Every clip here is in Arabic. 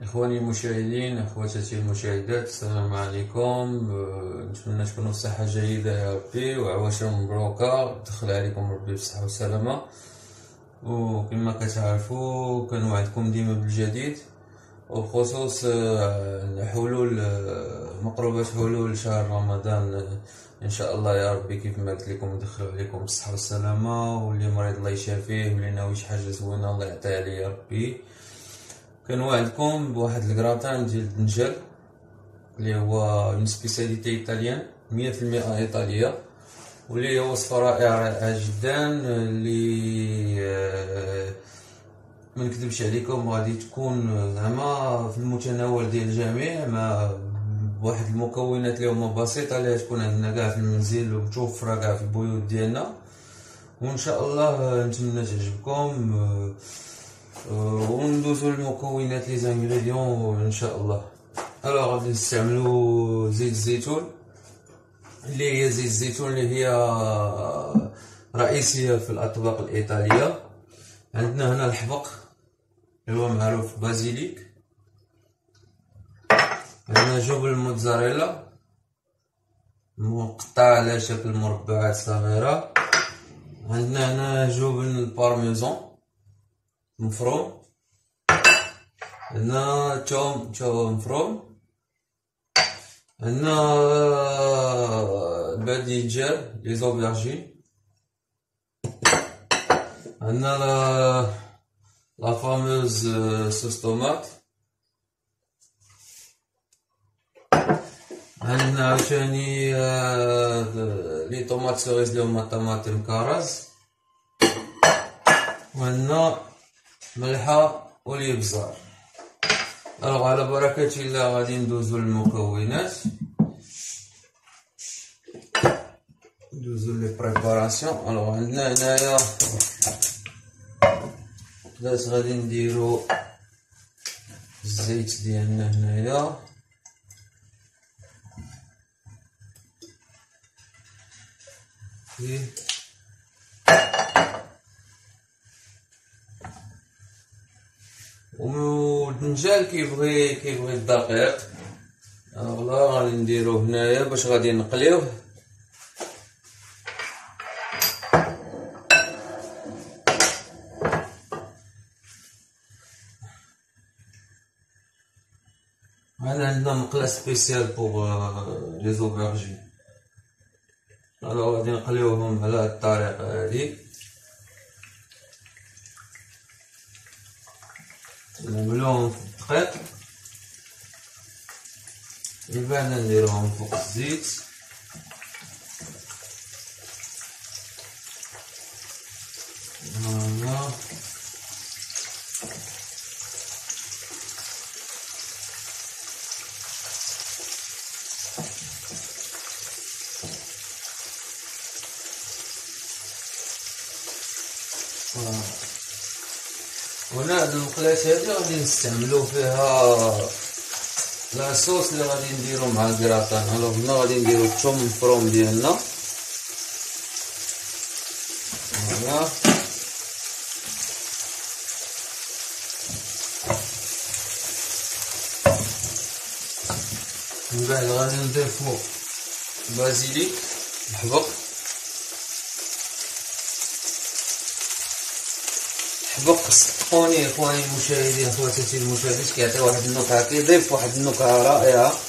إخواني المشاهدين، أخواتي المشاهدات، السلام عليكم. نتمنى تكونوا بصحة جيدة يا ربي، وعواشر مبروكة، دخل عليكم ربي بالصحة والسلامة. وكما كتعرفوا كنوعدكم ديما بالجديد، وبخصوص حلول مقربة حلول شهر رمضان ان شاء الله يا ربي. كيف ما قلت لكم ندخلوا عليكم بالصحة والسلامة، واللي مريض الله يشافيه، واللي ناوي شي حاجة زوينة الله يعطيها ليه يا ربي. كنوعدكم بواحد الكراتان ديال الدنجال اللي هو اون سبيساليتي ايطاليان 100% ايطاليه، واللي هي وصفه رائعه جدا، اللي ما نكذبش عليكم غادي تكون زعما في المتناول ديال الجميع، مع بواحد المكونات اللي هما بسيطه، اللي تكون عندنا كاع في المنزل ومتوفره كاع في البيوت ديالنا. وان شاء الله نتمنى تعجبكم، وندوزو المكونات لي زانغريديون ان شاء الله. غادي نستعملو زيت الزيتون، اللي هي زيت الزيتون اللي هي رئيسيه في الاطباق الايطاليه. عندنا هنا الحبق اللي هو معروف بازيليك، عندنا جبن الموتزاريلا مقطع على شكل مربعات صغيره، عندنا هنا جبن البارميزون مفروم، عندنا توم مفروم، عندنا الباذنجان لي زوبرجين، عندنا لا فاموز صوص طوماط، عندنا عاوتاني لي طوماط سوريز اللي هما طماطم كراز، وعندنا ملحه والابزار. على بركه الله غادي ندوزو للمكونات، ندوزو لي بريباراسيون. عندنا هنايا بلاص غادي نديرو الزيت ديالنا هنايا، والدنجال كيبغي الدقيق. غادي نديروه هنايا باش غادي نقليوه. عندنا مقله سبيسيال بوغ لي زوبرجين. غادي نقليوهم على هاد الطريقه هادي، نعملوهم في الدقيق، من بعد نديروهم فوق الزيت. هنا هاد المقلات هادي غادي نستعملو فيها لاصوص اللي غادي نديرو مع الكراتان. هنا غادي نديرو الثوم المفروم ديالنا، هنا من بعد غادي نضيفو بازيليك الحبق، حبق صدقوني اخواني المشاهدين اخواتي المشاهدين كيعطي واحد النكهة، كيضيف واحد النكهة رائعة.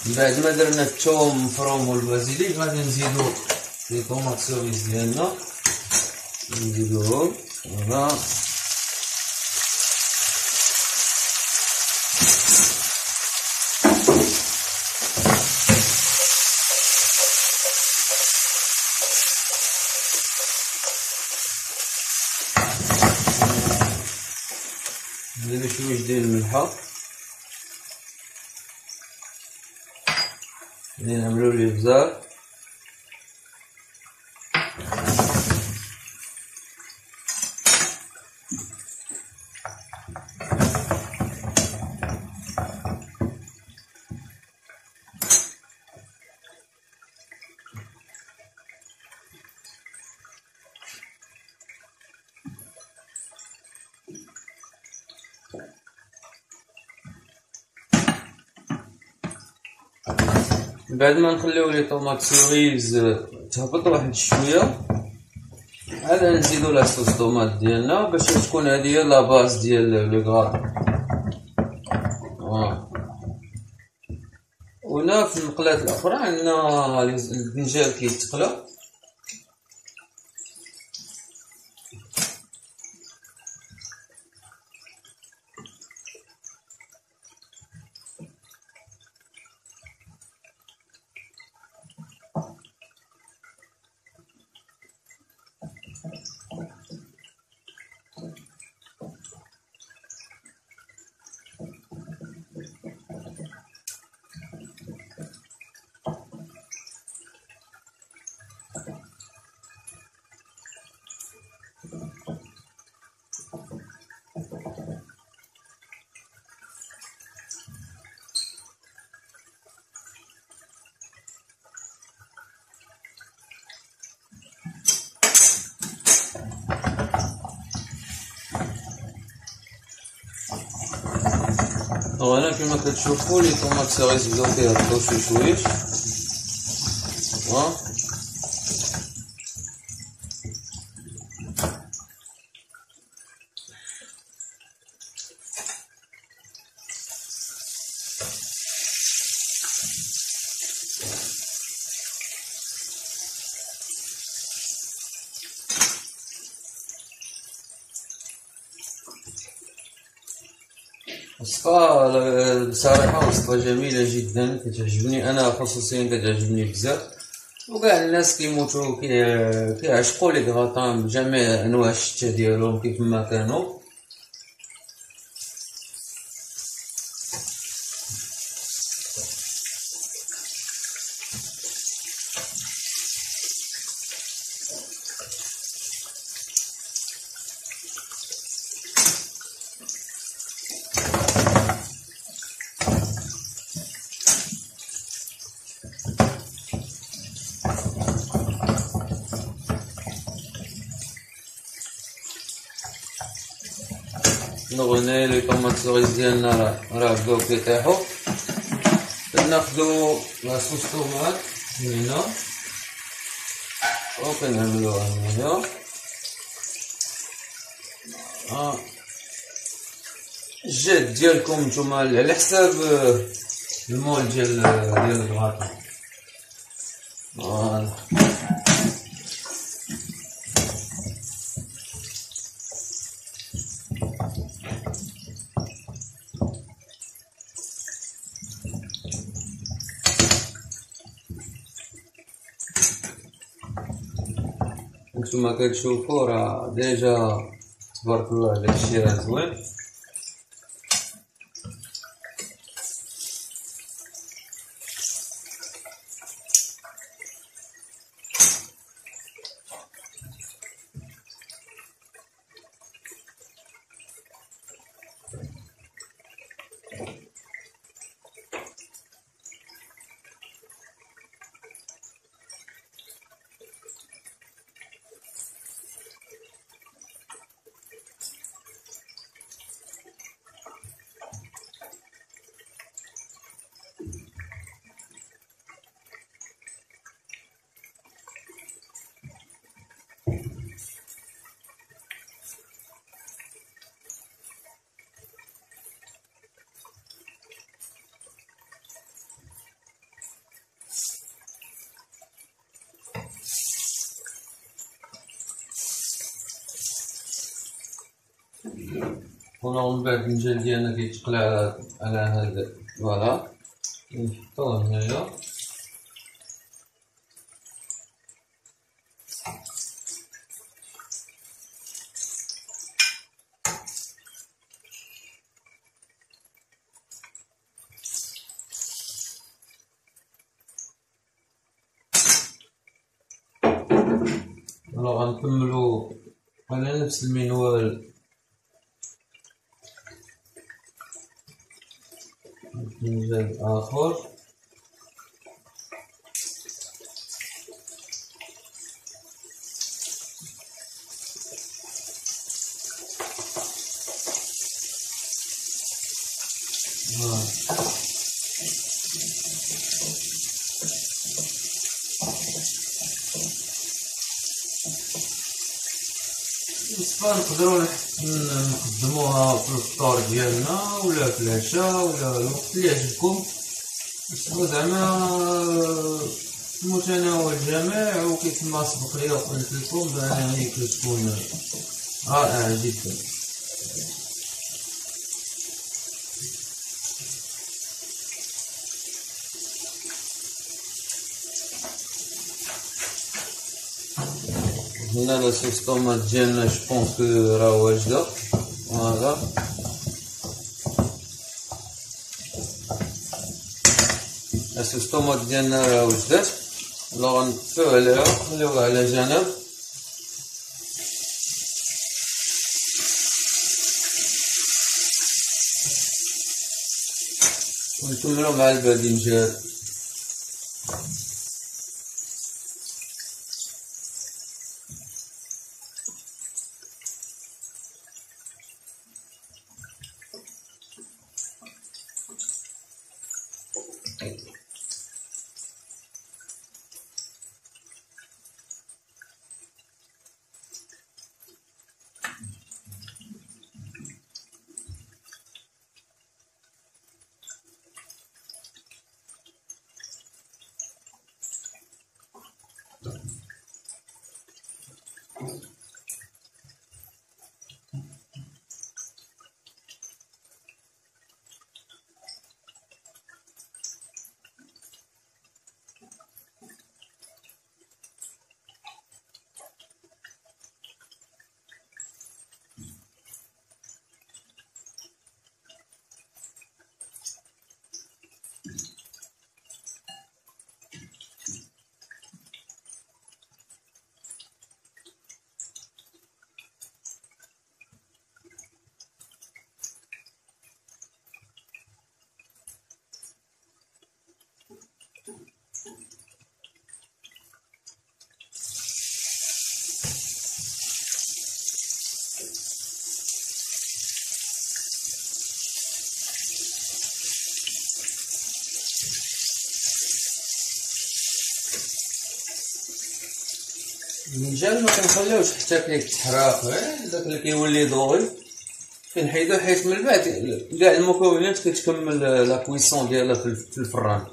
بعد ما درنا الثوم مفروم والبازيليك غادي نزيدو لي طوماط سوريس ديالنا، نزيدوهم هنا. نديرو شويه ديال الملحه، نعملو ليه بزاف. بعد ما نخليو لي طوماط سوريز تهبط واحد شويه، عاد نزيدو لاصوص طوماط ديالنا باش تكون هذه هي لا باز ديال لو غرا. وهنا في المقلاه الاخرى عندنا البنجال كيتقلى، وهنا كما كتشوفوا لي طوماط سوريس بداو كيهبطوا شويش. وصفة بصراحة وصفة جميلة جدا، كتعجبني أنا خصوصيا، كتعجبني بزاف. وكاع الناس كيموتو كيعشقوا لي كغاطان بجميع أنواع الشتا ديالهم كيف ما كانوا. هنا لي طوماط سوريس ديالنا راه بداو كيطيحو، ناخدو لاصوص طوماط من هنا وكنعملوها هنايا. الجهد ديالكم نتوما على حساب المول ديال الكراطون. فوالا نتوما كتشوفو راه ديجا تبارك الله داكشي راه زوين. ومن بعد الدجاج ديالنا كيتقلى على هاد فوالا، نحطوه هنايا. غنكملو على نفس المنوال دجاج اخر. بالنسبة نقدرو نقدموها في الفطور ديالنا ولا في العشاء ولا الوقت اللي يعجبكم، باش زعما متناول الجميع. وكيفما سبق ليا وقلت لكم بأنها كتكون رائعة جدا. هنا لاصوص طوماط ديالنا جوبونس كو راه واجدة. فوالا لاصوص طوماط ديالنا راه وجدات. غنطفيو عليها نخليوها على جنب. ونكملو مع الباذنجان. الدجاج ما كنخليوش حتى كيتحرق، غير داك اللي كيولي ضوي كنحيدو، حيت من بعد كاع المكونات كتكمل لا كويسون ديالها في الفران.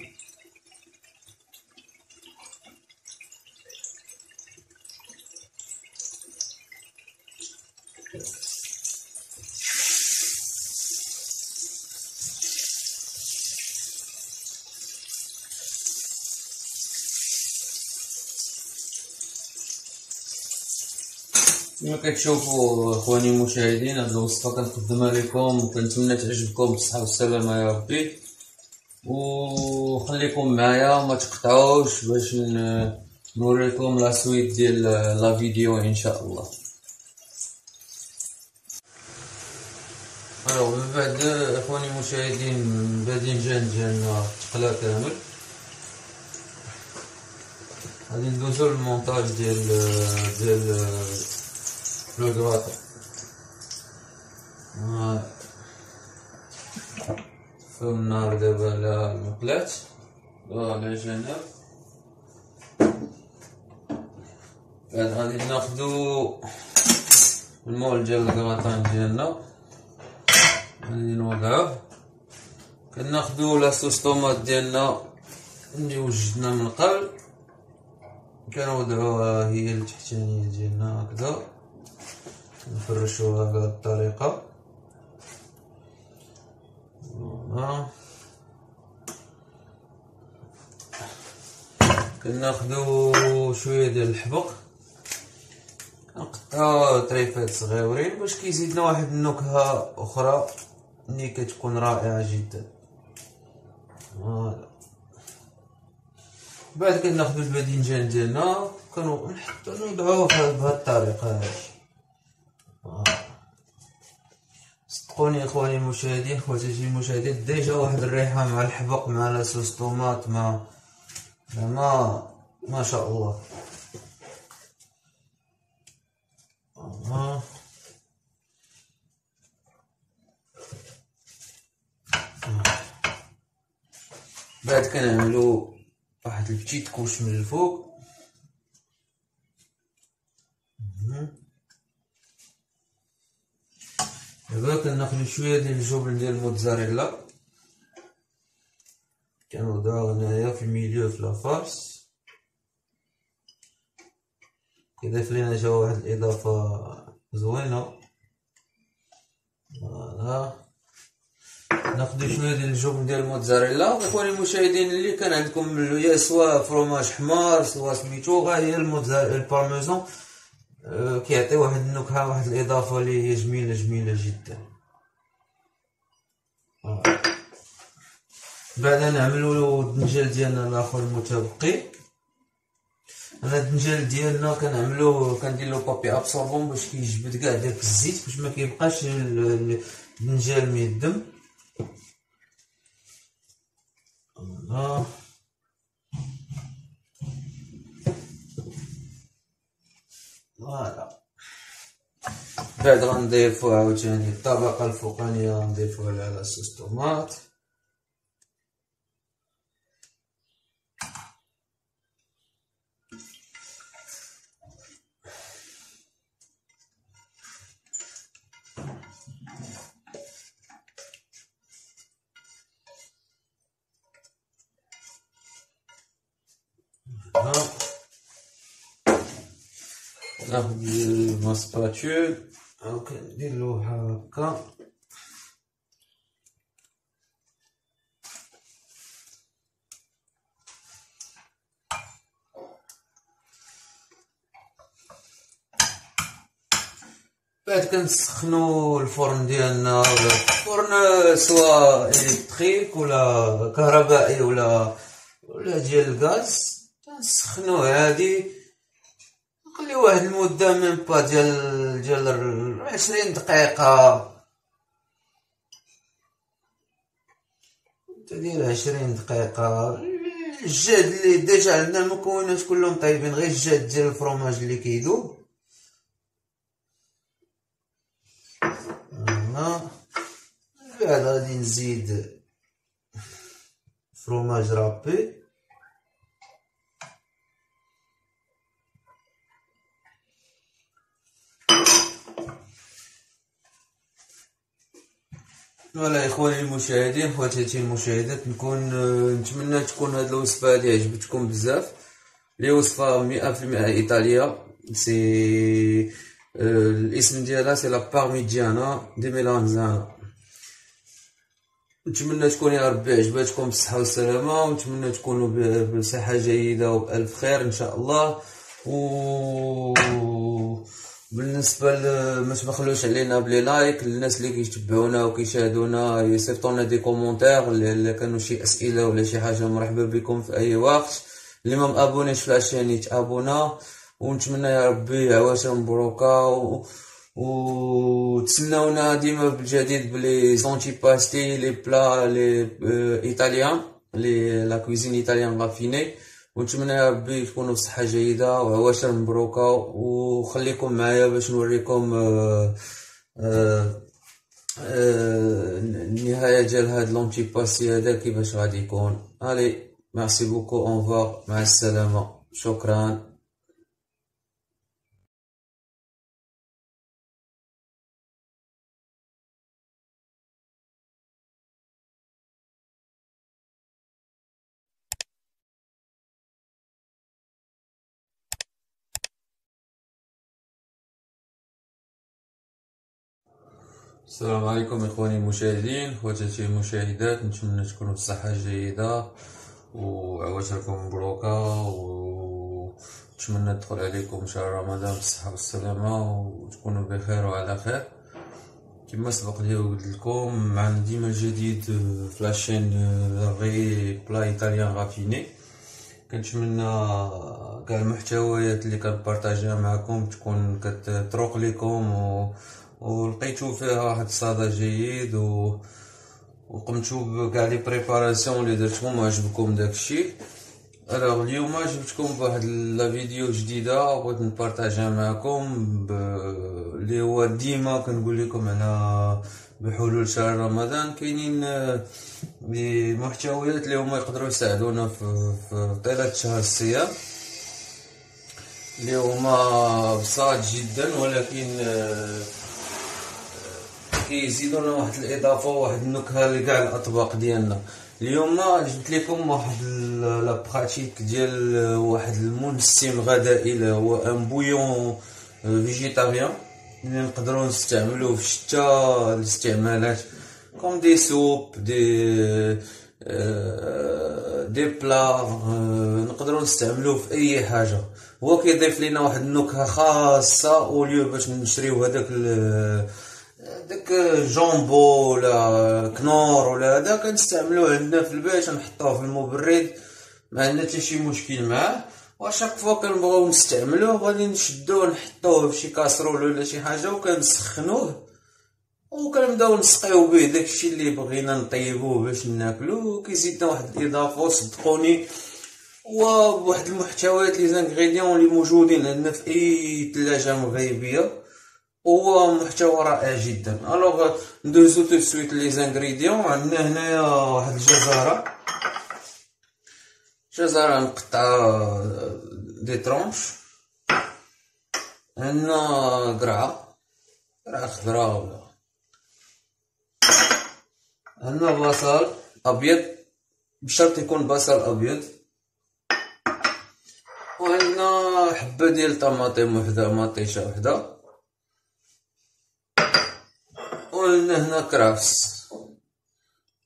كما كتشوفوا اخواني المشاهدين، هاد الوصفه كنقدمها لكم وكنتمنى تعجبكم بالصحه والسلامه يا ربي. وخليكم معايا وما تقطعوش باش نوريكم لا سويت ديال لا فيديو ان شاء الله. من بعد اخواني المشاهدين الباذنجان ديالنا تقلا كامل، غادي ندوزو للمونتاج ديال لو كراطو. فو النار دابا على المقلاة على جنب. بعد غادي ناخدو المول ديال الكراطان ديالنا، غادي نوضعوه. كناخدو لاصوص طوماط ديالنا اللي وجدنا من قبل، كنوضعوها هي التحتانية ديالنا هكذا. نفرشوها بهذه الطريقة. كناخدو شوية ديال الحبق، كنقطعو طريفات صغيورين باش كيزيدنا واحد النكهة أخرى اللي كتكون رائعة جدا. فوالا. بعد كناخدو الباذنجان ديالنا نوضعوه بهاد الطريقة هادي. صدقوني اخواني المشاهدين، خواتاتي المشاهدين، ديجا واحد الريحة مع الحبق مع لاصوص طوماط ما شاء الله. بعد كنعملو واحد البتيت كوش من الفوق. دابا كناخدو شويه ديال الجبن ديال الموتزاريلا، كنوضعوه هنايا في الميليو في لافارس. كيضيف لينا جا واحد الاضافه زوينه. فوالا. ناخدو شويه ديال الجبن ديال الموتزاريلا. اخواني المشاهدين، اللي كان عندكم يا سوا فروماج حمار سوا سميتو، غا هي البارميزون كيعطي واحد النكهه، واحد الاضافه اللي هي جميله جدا. بعدا نعملو الدنجال ديالنا الاخر المتبقي. انا الدنجال ديالنا كنديرلو بابي ابسوربون باش كيجبد كاع داك الزيت، باش ما كيبقاش الدنجال ميدم. فوالا. بعد غنضيفو عاوتاني الطبقة الفوقانية، غنضيفوها على لاصوص طوماط. ناخد الماسباتول او كنديرلو هكا. بعد كنسخنو الفرن ديالنا، ولا الفرن سواء الكتريك ولا كهربائي ولا ديال الغاز. كنسخنوه هادي، نخليو واحد المدة ميم با ديال 20 دقيقة. تدير 20 دقيقة. الجاد اللي ديجا عندنا المكونات كلهم طيبين، غير الجاد ديال الفرomاج اللي كيدوب. بعد غادي نزيد فرomاج رابي. فوالا اخواني المشاهدين، خواتاتي المشاهدات، نتمنى تكون هاد الوصفه هادي عجبتكم بزاف. لي وصفه 100% ايطاليه. سي الاسم ديالها سي لا بارميجانا دي ميلانزانا. نتمنى تكون يا ربي عجبتكم بالصحه والسلامه، ونتمنى تكونوا بصحه جيده وبالف خير ان شاء الله. بالنسبه ما تبخلوش علينا بلي لايك. للناس اللي كيتبعونا وكيشاهدونا يصيفطونا دي كومونتير، اللي كانوا شي اسئله ولا شي حاجه مرحبا بكم في اي وقت. اللي ما مابونيش في لاشين يتابونا. ونتمنى يا ربي عواشر مبروكه، وتسناونا ديما بالجديد بلي زونتي باستي لي بلا لي ايطاليان، لي لا كويزين ايطاليان رافيني. ونتمنى يا ربي تكونوا بصحه جيده وعواشر مبروكه. وخليكم معايا باش نوريكم النهايه ديال هاد لونتي باسي هذا كيفاش غادي يكون. الي ميرسي بوكو، اونفا، مع السلامه، شكرا. السلام عليكم إخواني المشاهدين، خواتاتي المشاهدات، نتمنى تكونوا بصحة جيدة وعواشركم مبروكة، ونتمنى تدخل عليكم شهر رمضان بالصحة والسلامة وتكونوا بخير وعلى خير. كما سبق لي وقلت لكم، معنا ديما جديد في لاشين غي بلا ايطاليان رافيني. كنتمنى كاع المحتويات اللي كنبارطاجيها معكم تكون كتروق لكم ولقيتو فيها واحد الصدى جيد وقمتو بكاع لي بريباراسيون اللي درتهم وعجبكم داكشي. اليوم جبتكم بواحد لا فيديو جديده بغيت نبارطاجيها معكم اللي هو ديما كنقول لكم على بحلول شهر رمضان كاينين لي محتويات اللي هما يقدروا يساعدونا في طيله شهر الصيام، اللي هما بساط جدا ولكن كيزيدونا واحد الاضافه وواحد النكهه لكاع الاطباق ديالنا. اليوم جبت لكم واحد لا براتيك ديال واحد المنسم غذائي اللي هو ان بويون فيجيتاريان اللي نقدروا نستعملوه في شتا الاستعمالات كوم دي سوب دي بلا، نقدروا نستعملوه في اي حاجه. هو كيضيف لنا واحد النكهه خاصه، وليو باش نشريو هذاك داك جامبو ولا كنور ولا هذا كنستعملوه عندنا في البيت، نحطوه في المبرد، ما عندنا حتى شي مشكل معاه. وشاك فوا كنبغيو نستعملوه غادي نشدوه نحطوه في شي كاسرول ولا شي حاجه وكنسخنوه وكنبداو نسقيو به داكشي اللي بغينا نطيبوه باش ناكلوه. كيزيدنا واحد الاضافه صدقوني، وواحد المحتويات لي زانغريديون اللي موجودين عندنا في اي ثلاجه مغربيه، هو محتوى رائع جدا. الوغ ندوزو تو سويت لي زانغريديون. عندنا هنايا واحد الجزره نقطعها دي ترونش، عندنا قرعه خضراء، ولا عندنا بصل ابيض بشرط يكون بصل ابيض، وعندنا حبه ديال طماطم وحده مطيشه وحده، وعندنا هنا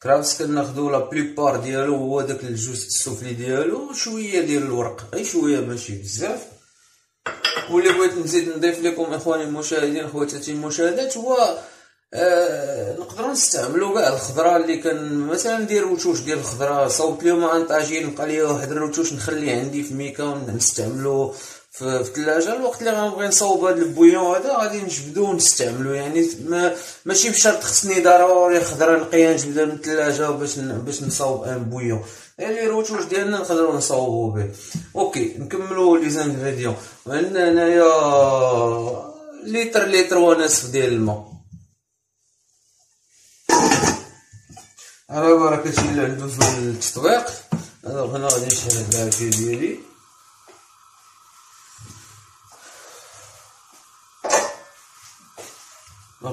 كرافس كناخدو لا بليبار ديالو هو داك الجوز السفلي ديالو، شويه ديال الورق، غير شويه ماشي بزاف. واللي بغيت نزيد نضيف لكم اخواني المشاهدين خواتاتي المشاهدات هو نقدروا نستعملوا كاع الخضره اللي كان مثلا ندير وشوش ديال الخضره، صوبت اليوم عن طاجين بقى لي واحد الروتوش نخليه عندي في ميكا ونستعملو في الثلاجه. الوقت اللي غنبغي نصاوب هذا البويون هذا غادي نجبدو ونستعملو، يعني ماشي بشرط خصني ضروري خضره نقيه نجبدها من الثلاجه باش نصاوب ان بويون، يعني الروتوش ديالنا نقدروا نصاوبو به. اوكي نكملوا لي زانغريديون. عندنا هنايا لتر ونصف ديال الماء. على بركة الله ندوزو للتطبيق. هنا غادي نشعل العافية ديالي،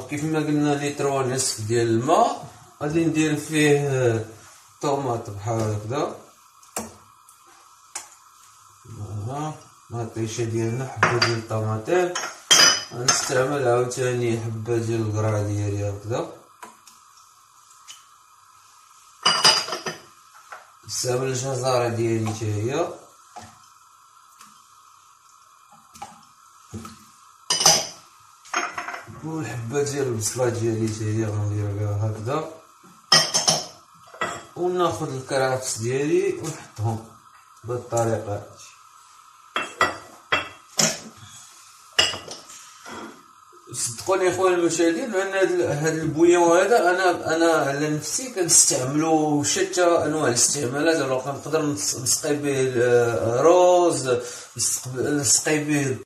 كيف ما قلنا لتر ونصف ديال الماء. غادي ندير فيه طوماط بحال هكذا، مطيشه ديالنا، حبه ديال الطماطم، غنستعمل عاوتاني حبه ديال القرع ديالي هكذا، نستعمل الجزره ديالي حتى هي، والحبه ديال البصله ديالي حتى هي غنديرها هكذا، وناخذ الكرافس ديالي ونحطهم بهذه الطريقه. صدقوني اخواني المشاهدين، ان هذا البويون هذا انا على نفسي كنستعملو شتى انواع الاستعمالات. نقدر نسقي به روز، نسقي به،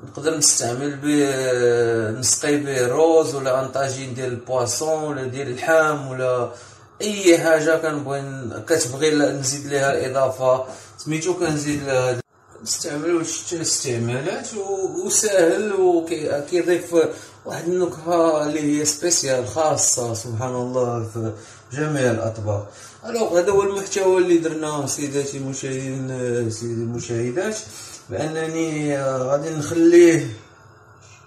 نقدر نستعمل به نسقي به روز ولا انطاجين ديال البواسون ولا ديال اللحم ولا اي حاجه كتبغي نزيد لها الاضافه سميتو كنزيد لها. نستعملو شتى الاستعمالات وساهل وكيضيف واحد النكهه اللي هي سبيسيال خاصه سبحان الله في جميع الاطباق. الوغ هذا هو المحتوى اللي درناه سيداتي المشاهدين سيدي المشاهدات، بانني غادي نخليه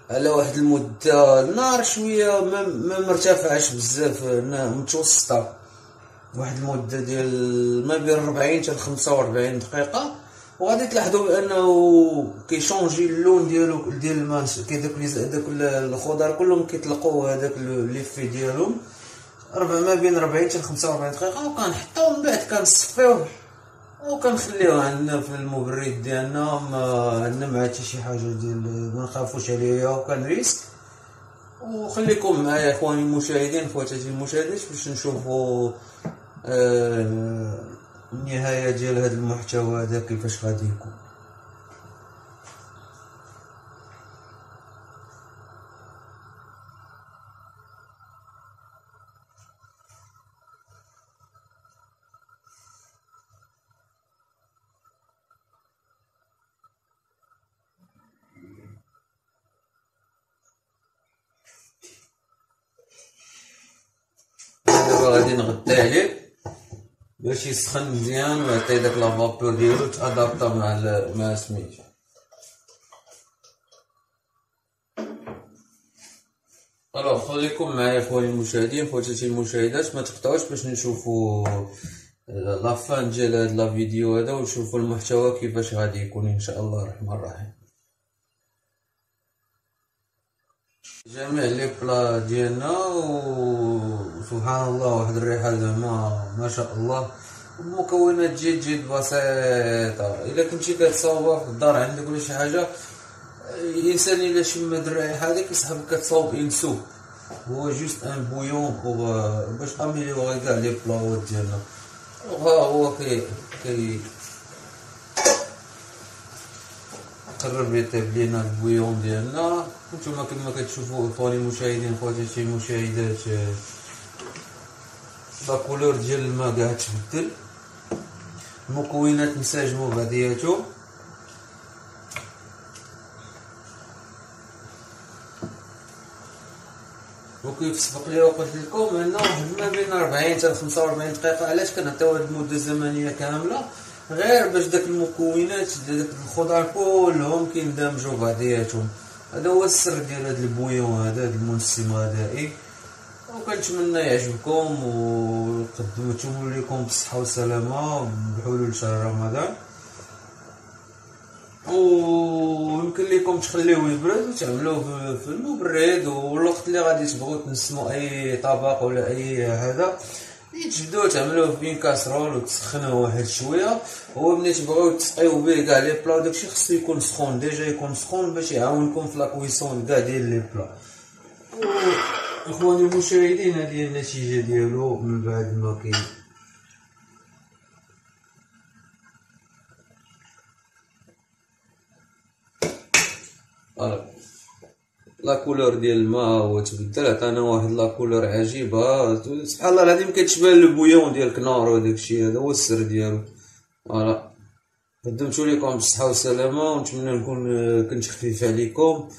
على واحد المده النار شويه ما مرتفعش بزاف، متوسطه، واحد المده ديال ما بين 40 حتى 45 دقيقه. وغادي تلاحظوا بانه كيشونجي اللون ديالو ديال الماء، داك الخضر كلهم كيطلقوا هذاك ليفي ديالهم. ما بين 40 حتى 45 دقيقه، وكنحطوه من بعد كنصفيوه وكنخليوه عندنا في المبرد ديالنا. عندنا مع حتى شي حاجه ديال ما نخافوش عليها وكنريسك. وخليكم معايا اخواني المشاهدين، خواتاتي المشاهدات، باش نشوفوا النهايه ديال هذا المحتوى هذا كيفاش غادي يكون. دابا غادي نغطي عليه باش يسخن مزيان ويعطي داك لافابور ديالو تادابطا مع سميتو. الوغ خليكم معايا اخواني المشاهدين، خواتاتي المشاهدات، ما تقطعوش باش نشوفوا لافان ديال هاد لا فيديو هذا ونشوفوا المحتوى كيفاش غادي يكون ان شاء الله الرحمن الرحيم. جميع لي بلا ديالنا وسبحان الله واحد الريحه زعما ما شاء الله. المكونات جد بسيطه. الا كنتي كتصاوبها في الدار عندك ولا شي حاجه، الانسان الا شم هاد الريحه هادي كيصحاب كتصاوب انسو. هو جوست ان بويون باش اميليوري كاع لي بلاوات ديالنا. ها هو كي قرب يطيب لينا البويون ديالنا. نتوما كما كتشوفوا اخواني المشاهدين، خواتاتي المشاهدات، لا كولور ديال الماء كاع تبدل، المكونات انسجموا بعضياتهم. وكيف سبق لي وقلت لكم انه واحد ما بين 40 حتى 45 دقيقه. علاش كنعطيو هاد المده الزمنيه كامله؟ غير باش داك المكونات داك الخضر كلهم كيندمجوا بعضياتهم. هذا هو السر ديال هاد البويون هذا، المنسم غذائي. وكنتمنى يعجبكم وقدمتو لكم بالصحه والسلامه بحلول شهر رمضان. ويمكن لكم تخليوه يبرد وتعملوه في المبرد، والوقت اللي غادي تبغوا تنسموا اي طبق ولا اي هذا تجبدوه تعملوه في كاسرول وتسخنوه واحد شويه. هو ملي تبغيو تسقيو به كاع لي بلا داكشي خصو يكون سخون، ديجا يكون سخون باش يعاونكم في لاكويسون كاع ديال لي بلا. اخواني المشاهدين، هذه النتيجه ديالو من بعد ما كاين. لا كولور ديال الماء هو تبدل، عطانا واحد لا كولور عجيبه سبحان الله العظيم، كتشبه البويون ديال الكنار وداكشي. هذا هو السر ديالو. فوالا قدمتو لكم بالصحه والسلامه، ونتمنى نكون كنت خفيف عليكم،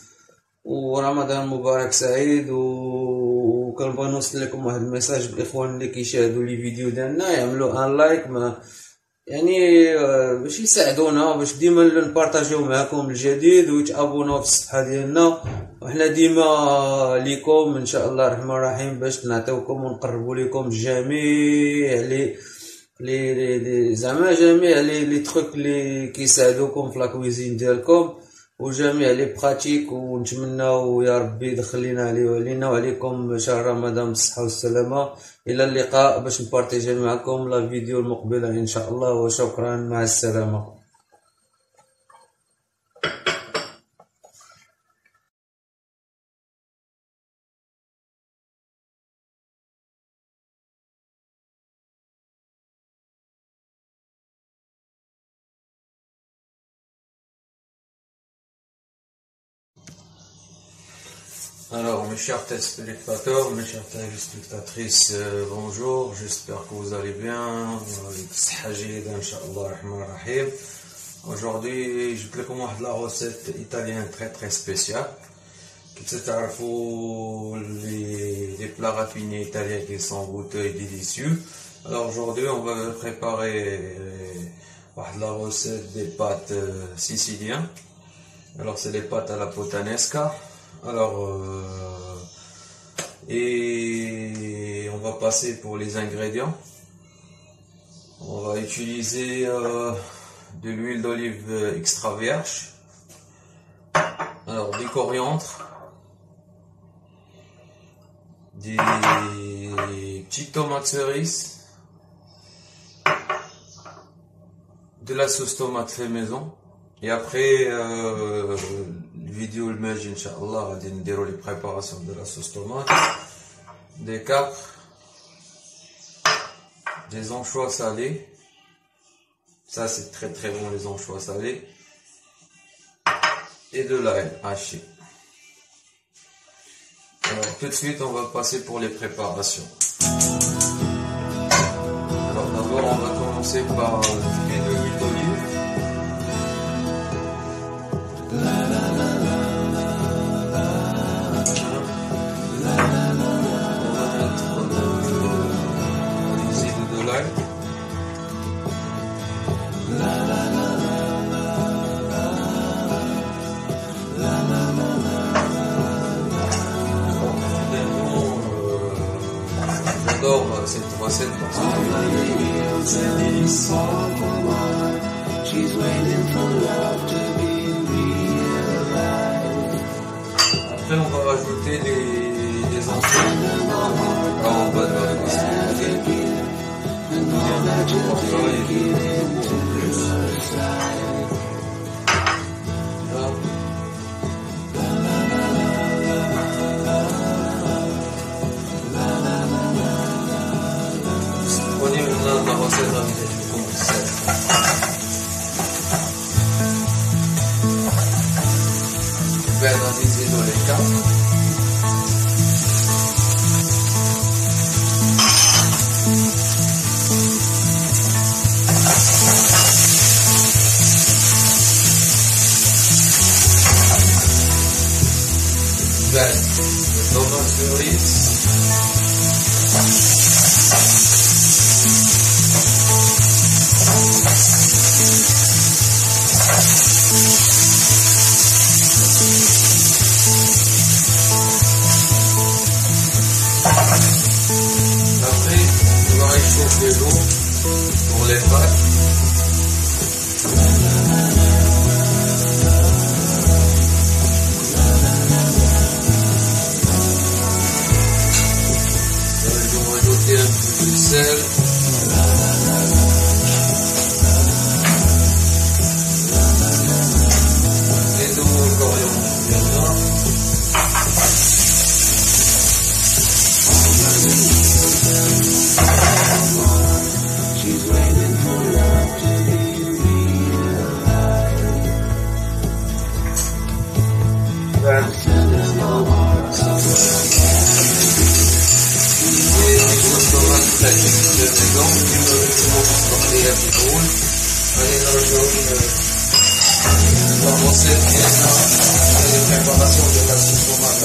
ورمضان مبارك سعيد. وكنبغي نوصل لكم واحد الميساج بالاخوان اللي كيشاهدوا لي فيديو ديالنا، يعملوا ان لايك يعني باش يساعدونا باش ديما نبارطاجيو معكم الجديد، ويتابوناو في الصفحه ديالنا. وحنا ديما ليكم ان شاء الله الرحمن الرحيم باش نعطيوكم ونقربوا لكم جميع لي زعما جميع لي تروك اللي كيساعدوكم في لاكويزين ديالكم، وجميع لي براتيك. ونتمناو يا ربي يدخل لينا وعليكم شهر رمضان بالصحه والسلامه. الى اللقاء باش نبارطاجي معكم لا فيديو المقبله ان شاء الله. وشكرا، مع السلامه. Alors mes chers téléspectateurs, mes chères téléspectatrices, bonjour, j'espère que vous allez bien. Aujourd'hui, je vais vous montrer la recette italienne très spéciale. Qui les plats raffinés italiens qui sont goûteux et délicieux. Alors aujourd'hui, on va préparer la recette des pâtes siciliennes. Alors c'est les pâtes à la puttanesca. Alors, et on va passer pour les ingrédients. On va utiliser de l'huile d'olive extra vierge. Alors, du coriandre, des petites tomates cerises, de la sauce tomate fait maison. Et après, vidéo le match, Inch'Allah, on va les préparations de la sauce tomate, des capres, des anchois salés. Ça, c'est très très bon, les anchois salés. Et de l'ail haché. Alors, tout de suite, on va passer pour les préparations. Alors, d'abord, on va commencer par filer de l'huile d'olive. J'adore cette recette parce que après on va rajouter les entrées en bas de la possibilité. Prenez maintenant la recette avec du sel. Je vais analyser dans les cas. Le tomate cerise. Après, on va réchauffer l'eau pour les pâtes. Je vais rajouter un peu de sel. Et de mon coriandre. Allez dans la recette qui est là, les préparations de la sauce tomate.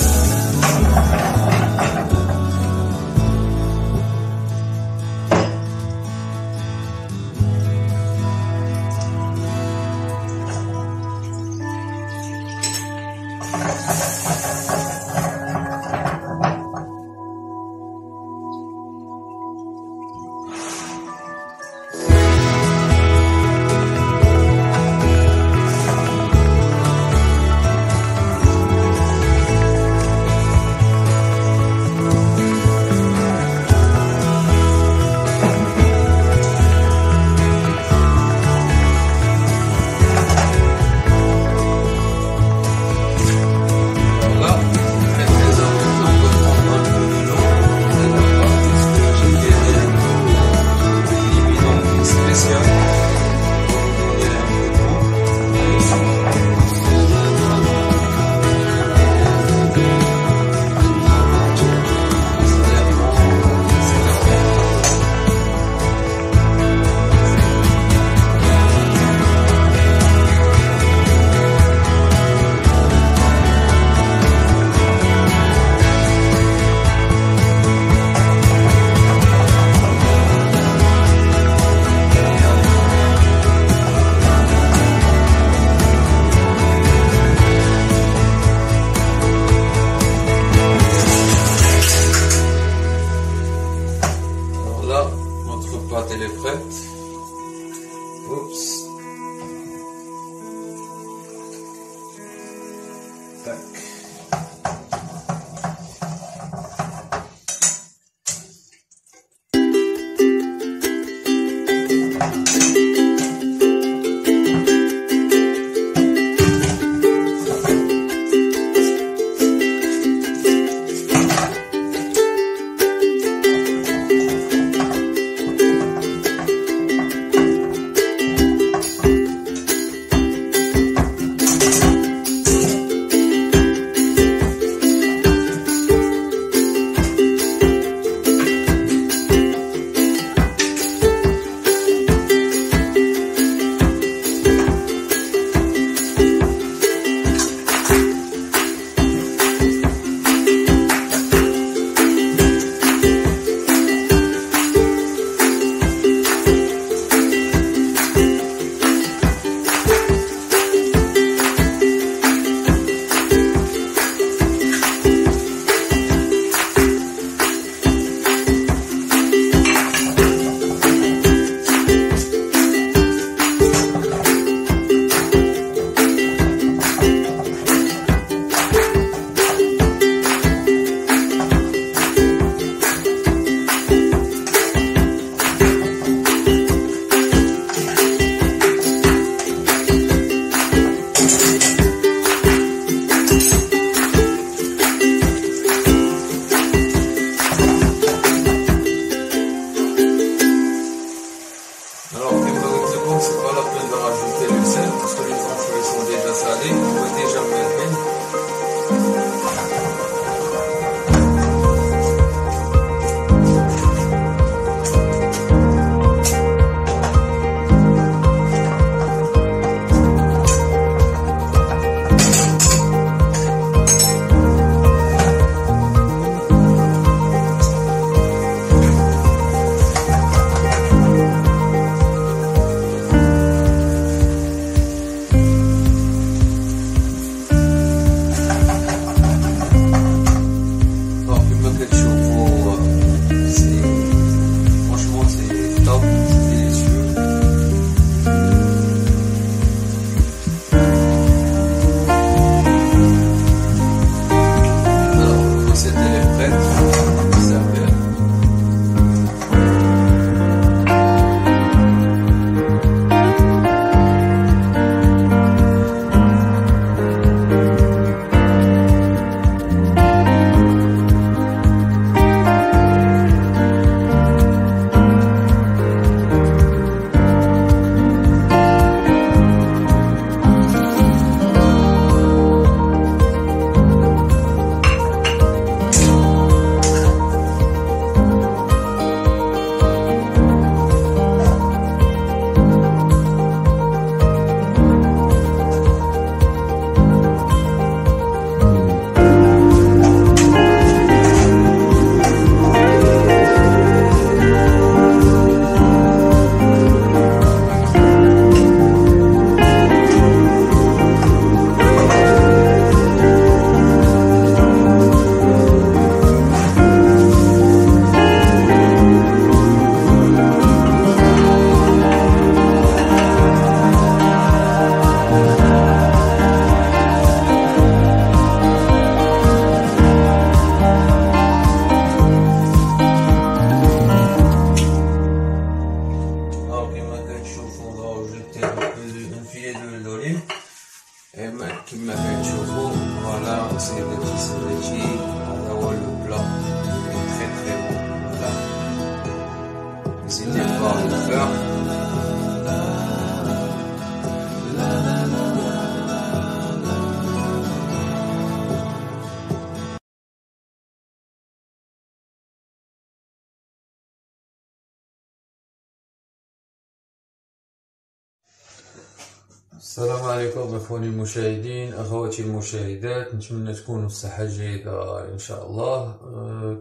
السلام عليكم اخواني المشاهدين، اخواتي المشاهدات، نتمنى تكونوا بصحة جيدة ان شاء الله.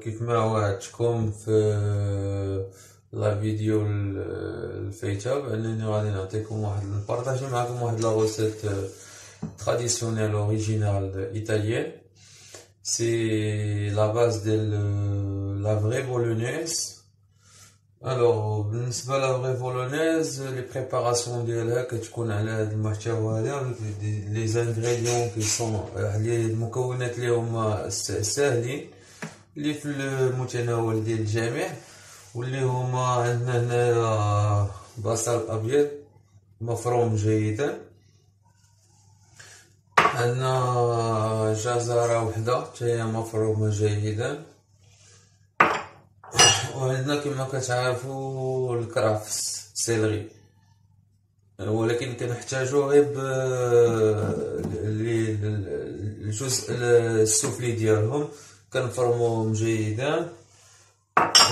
كيف ما وعدتكم في لا فيديو الفايتة بانني غادي نعطيكم نبارطاجي معكم واحد لا روسيت تراديسيونيل اوريجينال ايطاليان. سي لا باز ديال لا فري بولونيز. الوغ بالنسبه لا فري بولونيز لي بريباراسيون ديالها كتكون على هذا المحتوى هذا، لي زانغريديون كي سون لي المكونات اللي هما ساهلين اللي في المتناول ديال الجميع، واللي هما عندنا هنايا بصل ابيض مفروم جيدا، عندنا جزرة وحده حتى مفرومه جيدا، وعندنا كما كتعرفوا الكرافس سيلري، ولكن كنحتاجو غير الجزء السفلي ديالهم كنفرموهم جيدا.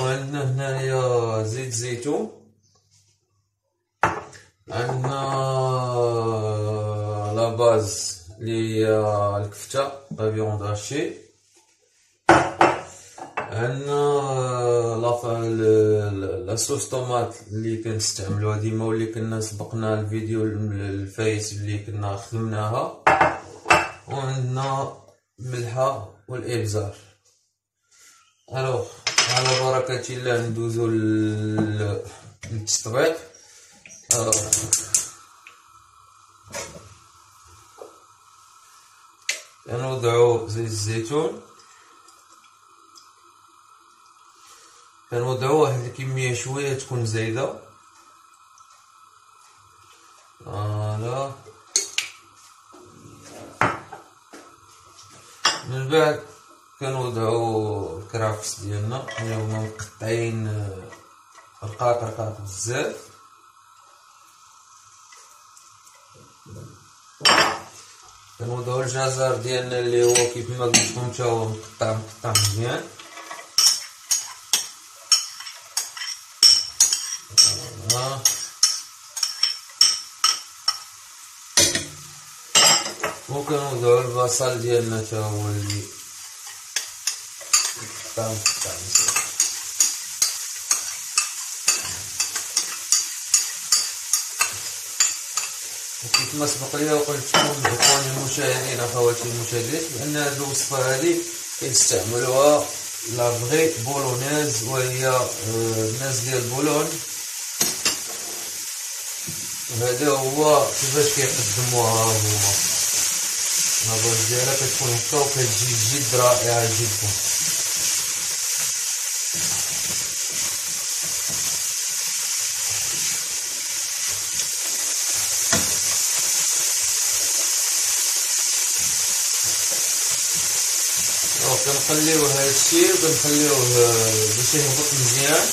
وعندنا هنايا زيت زيتون، عندنا لا باز لي الكفته لا فيوند هاشي، عندنا لا صوص طوماط اللي كنستعملوها ديما واللي كنا سبقنا الفيديو الفايت اللي كنا خدمناها، وعندنا ملحه والابزار. الوغ على بركه الله ندوزو للتطبيق. كنوضعو زيت الزيتون، كنوضعو واحد الكميه شويه تكون زايده، فوالا. من بعد كنوضعو الكرافس ديالنا اللي هما مقطعين رقاق رقاق بزاف، كنوضعو الجزر ديالنا اللي هو كيف ما قلت لكم تا هو مقطع مزيان، وكنوضعو البصل ديالنا تا هو اللي مقطع مزيان. وكيف ما سبق لي وقلت لكم اخواني المشاهدين اخواتي المشاهدات بان هاد الوصفه هادي كيستعملوها لا فغي بولونيز، وهي الناس ديال بولون. وهذا هو كيفاش كيقدموها، هما الباز ديالها كتكون هكا وكتجي جد رائعه جدا. كنخليوه هادشي وكنخليوه باش يهبط مزيان.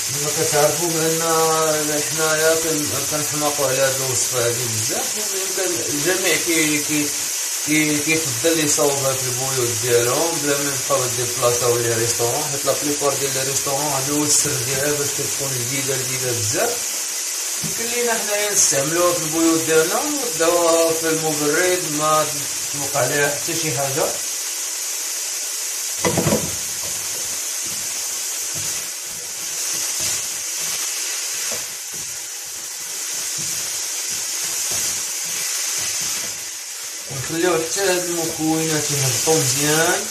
كما كتعرفوا بان حنايا كنحماقوا على هاد الوصفه هادي بزاف، ويمكن الجميع كيفضل يصاوبها في البيوت ديالهم بلا ما يبقاو يديبلاصاو لي ريستورون، حيت لا بليبار ديال لي ريستورون هذا هو السر ديالها باش كتكون جديده بزاف. يمكن لينا حنايا نستعملوها في البيوت ديالنا ونبداوها في المبرد ما توقع عليها حتى شي حاجه. ونخليو حتى هاد المكونات يهبطو مزيان.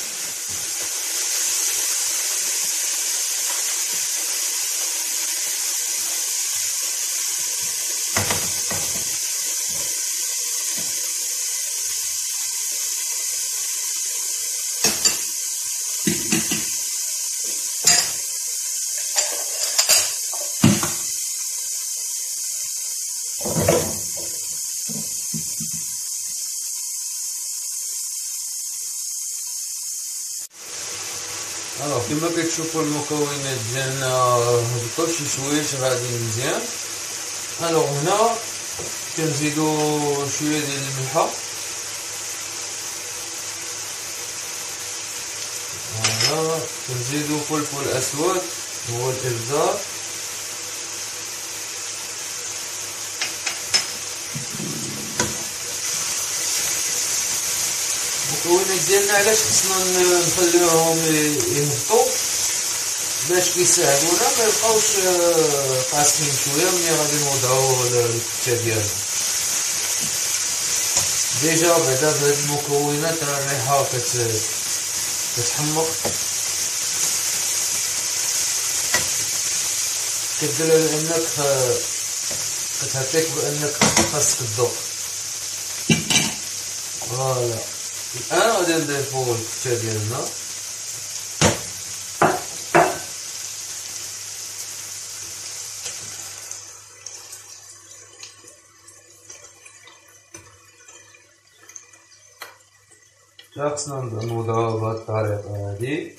كما كتشوفوا المكونات ديالنا هبطوا شي شويه غادي مزيان. هنا كنزيدو شويه ديال الملحه، فوالا نزيدو فلفل اسود هو الابزار. المكونات ديالنا علاش خصنا نخليوهم يهبطوا باش كيساعدونا ما يبقاوش قاسيين شويه ملي غادي نوضعو الكفته ديالنا. ديجا بعدا بهاد المكونات راه الريحه كتحمق، كدل على انك كتعطيك بانك خاصك تذوق. فوالا الان غادي نضيفو الكفته ديالنا. خصنا نوضعوها بهاد الطريقه هادي.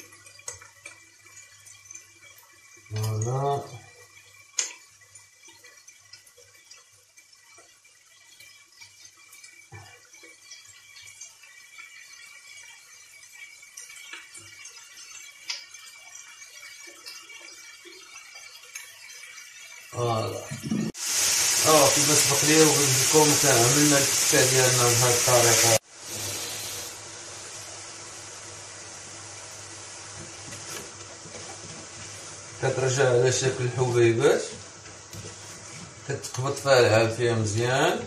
فوالا كيفاش سبق ليا وقلت لكم عملنا الكفته ديالنا بهاد الطريقه. كترجع على شكل حبيبات، كتقبط فيها العافيه مزيان.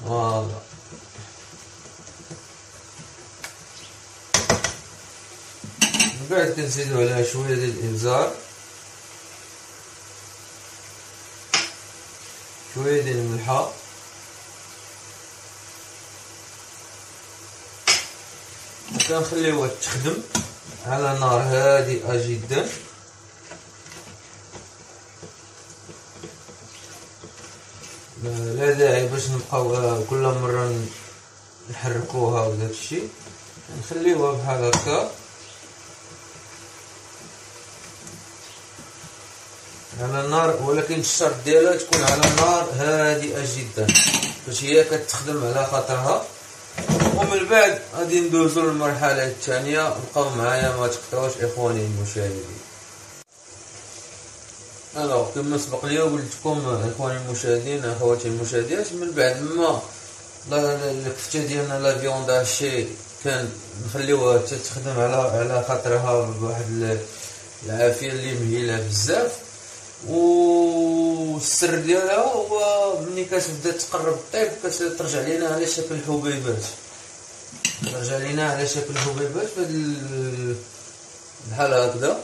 فوالا من بعد كنزيدو عليها شويه ديال الابزار، شويه ديال الملحه، كنخليوها تخدم على نار هادئه جدا. لا داعي باش نبقاو كل مره نحركوها وداك الشيء، نخليوها بحال هكا على النار، ولكن الشرط ديالها تكون على نار هادئه جدا باش هي كتخدم على خاطرها. ومن بعد غادي ندوزو للمرحله الثانيه. بقاو معايا ما تقطعوش اخواني المشاهدين. كما سبق لي وقلت لكم اخواني المشاهدين اخواتي المشاهدات، من بعد ما الكفته ديالنا لا فيوند هاشي كنخليوها تخدم على خاطرها بواحد العافيه اللي مهيله بزاف. والسر ديالها هو ملي كتبدا تقرب طيب كترجع لينا على شكل حبيبات، ترجع لينا على شكل حبيبات بحال هكذا.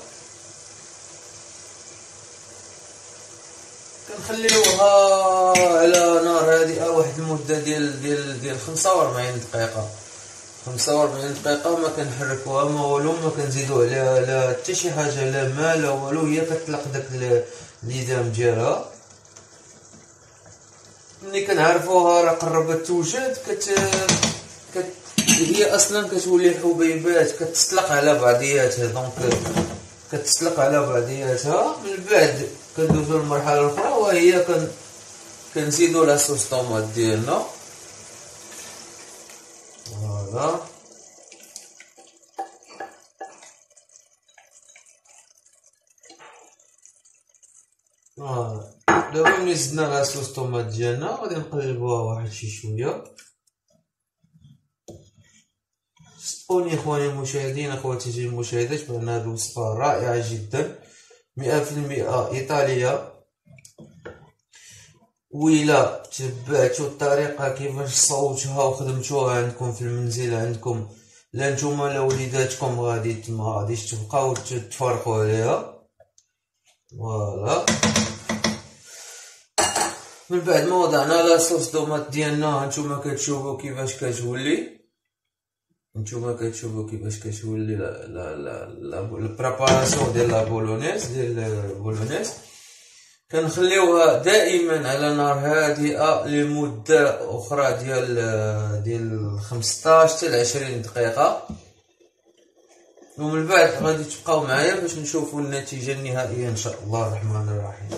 كنخليوها على نار هادئه واحد المده ديال 45 دقيقه. 45 دقيقه ما كنحركوها ما والو، ما كنزيدو عليها لا حتى شي حاجه، لا ماء لا والو، هي كتطلق داك الليدام ديالها. ملي كنعرفوها راه قربت توجد هي اصلا كتولي حبيبات كتطلق على بعضياتها، دونك كتطلق على بعضياتها. من بعد كندوزو للمرحله الاخرى وهي كنزيدو لاصوص طوماط ديالنا. فوالا دابا ملي زدنا لاصوص طوماط ديالنا غادي نقلبوها واحد شي شويه. صدقوني اخواني المشاهدين اخواتي المشاهدات بان هذه الوصفه رائعه جدا 100% ايطاليه. وإلا تبعتوا الطريقه كيفاش صوتوها وخدمتوها عندكم في المنزل عندكم، لا نتوما لا وليداتكم ما غاديش تبقاو تفرقوا عليها. فوالا من بعد ما وضعنا لاصوص طوماط ديالنا نتوما كتشوفوا كيفاش كتولي، لا البريباراسيون ديال لا بولونيز. كنخليوها دائما على نار هادئه لمده اخرى ديال 15 حتى 20 دقيقه. ومن بعد غادي تبقاو معايا باش نشوفوا النتيجه النهائيه ان شاء الله الرحمن الرحيم.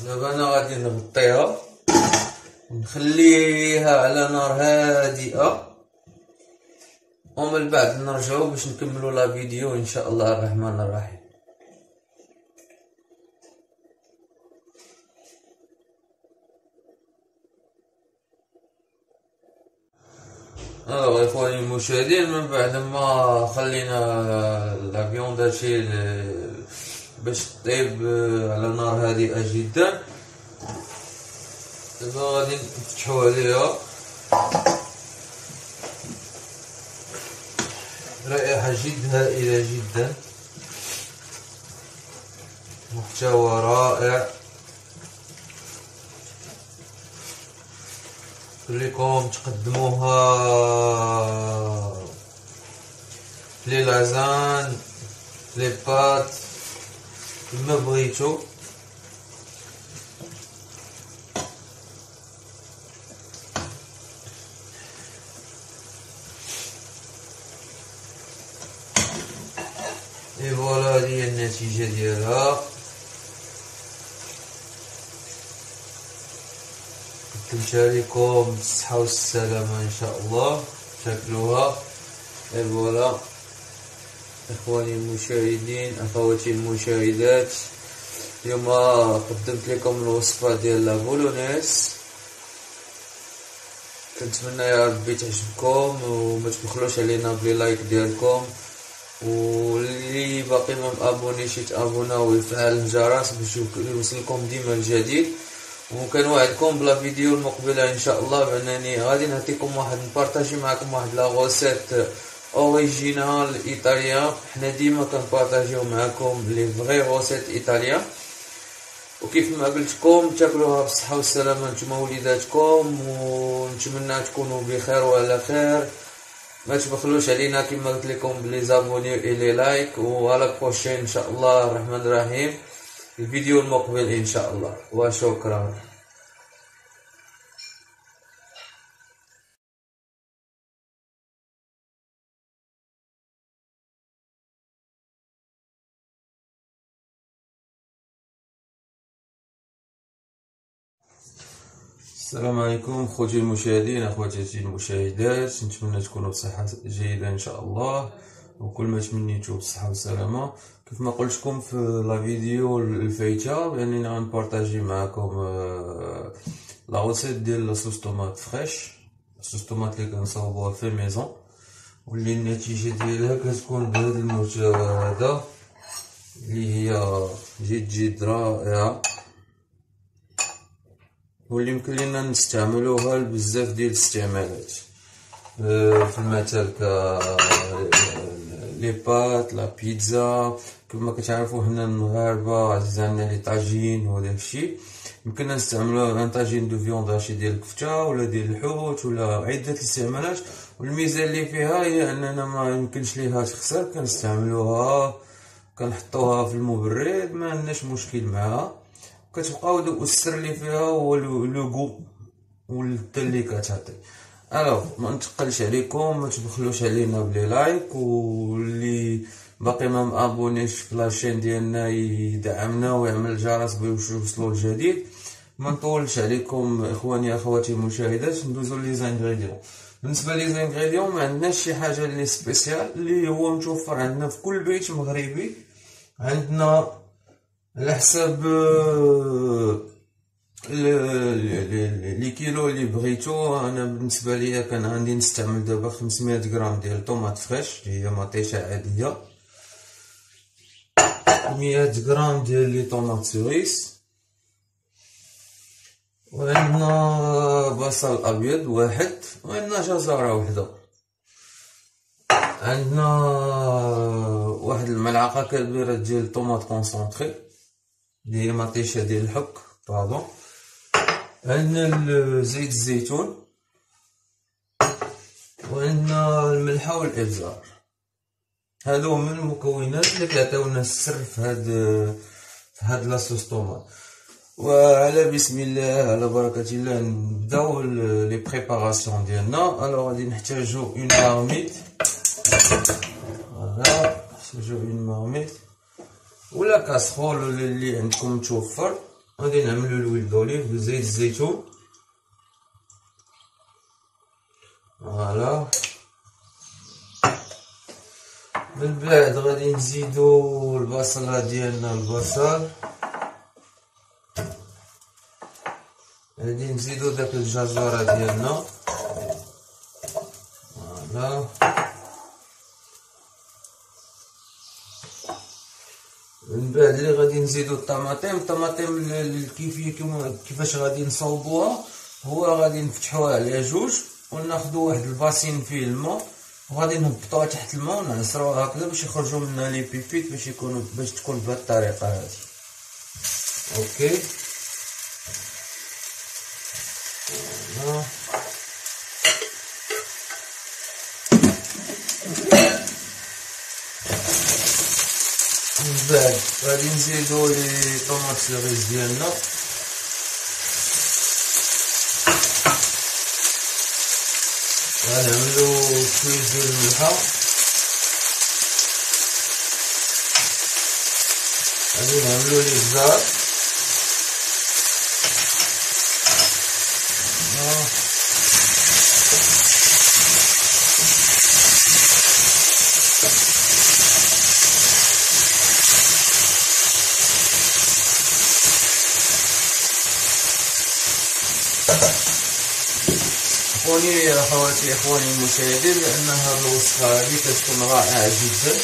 دابا انا غادي نغطيها نخليها على نار هادئة، ومن بعد نرجعو باش نكملو لا فيديو ان شاء الله الرحمن الرحيم. اخواني المشاهدين، من بعد ما خلينا لا فيوند هادشي باش طيب على نار هادئة جدا، دابا غادي نفتحو عليها. رائحة جد هائلة جدا، محتوى رائع. خليكم تقدموها لي لازان لي بات كما بغيتو. اي فوالا، هادي هي النتيجة ديالها. قدمتها لكم بالصحة والسلامة ان شاء الله، تاكلوها. اي فوالا اخواني المشاهدين، اخواتي المشاهدات، اليوم قدمت لكم الوصفة ديال لا بولونيس. كنتمنى يا ربي تعجبكم، وما تبخلوش علينا بلي لايك ديالكم، واللي باقي ما مابونيش يتابونا ويفعل الجرس باش يوصلكم ديما الجديد. وكنوعدكم بلا فيديو المقبله ان شاء الله بانني غادي نعطيكم نبارطاجي معكم واحد لا غوسيت اوريجينال ايطاليان. حنا ديما كنبارطاجيو معكم لي فغي غوسيت ايطاليان، وكيف ما قلتلكم تاكلوها بالصحه والسلامه نتوما وليداتكم، ونتمنى تكونوا بخير وعلى خير. ما تبخلوش علينا كما قلت لكم بلي زابوني لي لايك، وعلى بروشين ان شاء الله الرحمن الرحيم الفيديو المقبل ان شاء الله، وشكرا. السلام عليكم خوتي المشاهدين، اخواتي المشاهدات، نتمنى تكونوا بصحه جيده ان شاء الله، وكل ما تمنيتو بالصحه والسلامه. كيف ما قلت لكم في لا فيديو الفايته بانني غنبارطاجي معكم لا غوسيت ديال لاصوص طوماط فريش، لاصوص طوماط اللي كنصاوبوها في ميزون، واللي النتيجه ديالها كتكون بهذا المستوى هذا اللي هي جد رائعه، واللي يمكن لينا نستعملوها لبزاف ديال الاستعمالات في المثل ك لي بات لا بيتزا. كما كتعرفوا حنا المغاربه عزيز علينا لي طاجين وداكشي، يمكننا نستعملوها ان طاجين دو فيوند هادشي ديال الكفته ولا ديال الحوت ولا عده الاستعمالات. والميزه اللي فيها هي اننا ما يمكنش ليها تخسر، كنستعملوها كنحطوها في المبرد ما عندناش مشكل معها، كتبقاو السر اللي فيها هو لو غو واللذه اللي كتعطي. الوغ ما نتقلش عليكم، ما تبخلوش علينا بلي لايك، واللي باقي ما مابونيش في لاشين ديالنا يدعمنا ويعمل الجرس باش يوصلوا الجديد. ما نطولش عليكم اخواني اخواتي المشاهدات، ندوزو لي زانغريديون. بالنسبه لي زانغريديون ما عندناش شي حاجه اللي سبيسيال، اللي هو متوفر عندنا في كل بيت مغربي. عندنا على حساب لي كيلو اللي بغيتو. انا بالنسبه ليا كان عندي نستعمل دابا 500 غرام ديال طوماط فريش اللي هي مطيشه عاديه، 100 غرام ديال لي طوماط سيريس، وعندنا بصل ابيض واحد، وعندنا جزره وحده، عندنا واحد الملعقه كبيره ديال طوماط كونسونطري اللي هي مطيشه ديال الحك باردون، عندنا زيت الزيتون، وعندنا الملحه والابزار. هادو هما المكونات اللي كيعطيونا السر في هاد لاصوص طوماط. وعلى بسم الله على بركه الله نبداو لي بريباراسيون ديالنا. الوغ غادي نحتاجو اون مارميت، فوالا نحتاجو اون مارميت ولا كاسرول اللي عندكم متوفر. غادي نعملو الويل دوليف بزيت الزيتون، فوالا. من بعد غادي نزيدو البصله ديالنا، البصل غادي نزيدو داك الجزره ديالنا. فوالا. من بعد اللي غادي نزيدو الطماطم الكيفيه كيفاش غادي نصاوبوها، هو غادي نفتحوها على جوج وناخدو واحد الباسين فيه الماء وغادي نهبطوها تحت الماء ونعصروها هكذا باش يخرجوا منها لي بيبيت باش تكون بهاد الطريقه هادي. اوكي. من بعد غادي نزيدو لي طوماط سيريز ديالنا، غنعملو شويه ديال الملحه، غادي نعملو ليه الزهر، اخواني اخواتي اخواني المشاهدين، لان هذه الوصفه هذه كتكون رائعه جدا،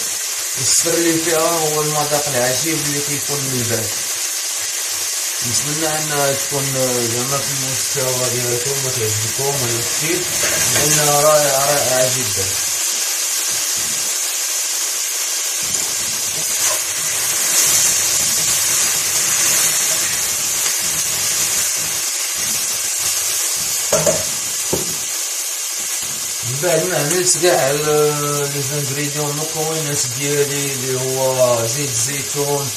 والسر اللي فيها هو المذاق العجيب اللي كيكون من بعد. نتمنى انها تكون زعما في المستوى ديالكم وتعجبكم وداكشي، لانها رائعه جدا. من بعد ما عملت كاع لي زانغريديون المكونات ديالي اللي هو زيت زيتون،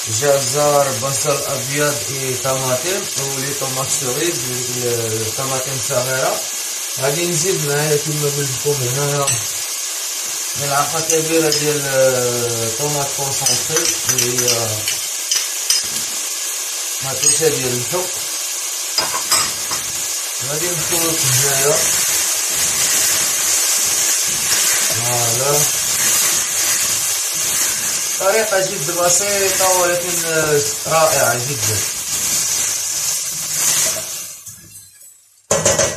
جزر، بصل ابيض، طماطم ولي طوماط سوريز، طماطم صغيره، غادي نزيد معايا كما قلت لكم هنايا ملعقه كبيره ديال طوماط كونسونطري اللي هي مطيشه ديال الحك. غادي نخلط هنايا. فوالا. طريقة جد بسيطة ولكن رائعة جدا.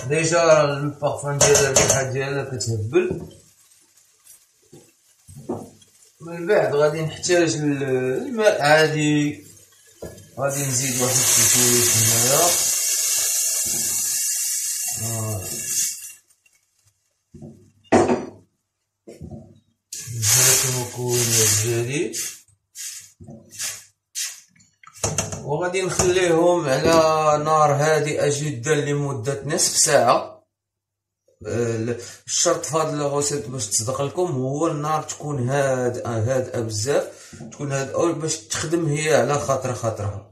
ديجا البارفان ديالها الريحة ديالها كتهبل. من بعد غادي نحتاج الماء عادي، غادي نزيد واحد شوية هنايا. هذا المكونات ديالي، وغادي نخليهم على نار هادئة جدا لمدة نصف ساعة. الشرط في هاد الغوسيط باش تصدق لكم هو النار تكون هادئة بزاف، تكون هادئة باش تخدم هي على خاطرها.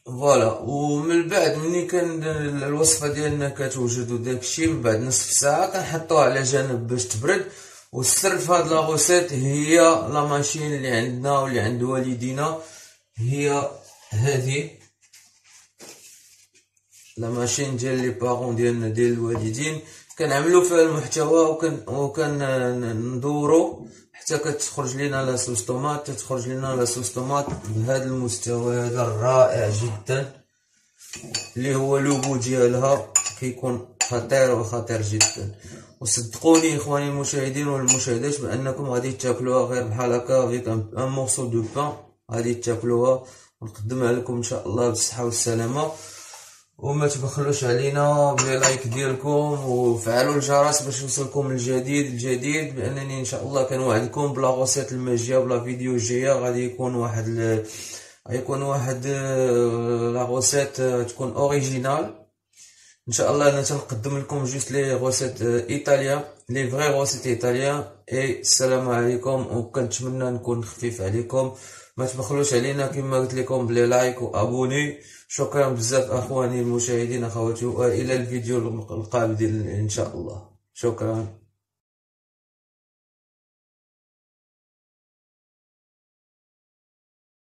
فوالا. ومن بعد ملي كان الوصفه ديالنا كتوجد وداكشي، من بعد نصف ساعه كنحطوها على جنب باش تبرد. والسر في هاد لاغوسيط هي لا ماشين اللي عندنا واللي عند والدينا، هي هذه لا ماشين ديال لي بارون ديالنا ديال الوالدين، كنعملو فيها المحتوى وكندورو حتى كتخرج لينا لاصوص طوماط، تخرج لينا لاصوص طوماط بهذا المستوى هذا الرائع جدا، اللي هو اللوغو ديالها كيكون خطير جدا. وصدقوني اخواني المشاهدين والمشاهدات بانكم غادي تاكلوها غير بحال هكا فيك ان مورسو دو بان، غادي تاكلوها ونقدمها لكم ان شاء الله بالصحه والسلامه. وما تبخلوش علينا بلي لايك ديالكم وفعلوا الجرس باش يوصلكم الجديد، بانني ان شاء الله كنوعدكم بلا غوسيط الماجيه بلا فيديو جايه. غادي يكون واحد لا غوسيط تكون اوريجينال ان شاء الله. انا تنقدم لكم جوست لي غوسيط ايطاليان، لي فغي غوسيط ايطاليان. السلام عليكم، وكنتمنى نكون خفيف عليكم. ما تبخلوش علينا كما قلت لكم بلي لايك وابوني. شكرا بزاف اخواني المشاهدين اخواتي، والى الفيديو القادم ان شاء الله. شكرا.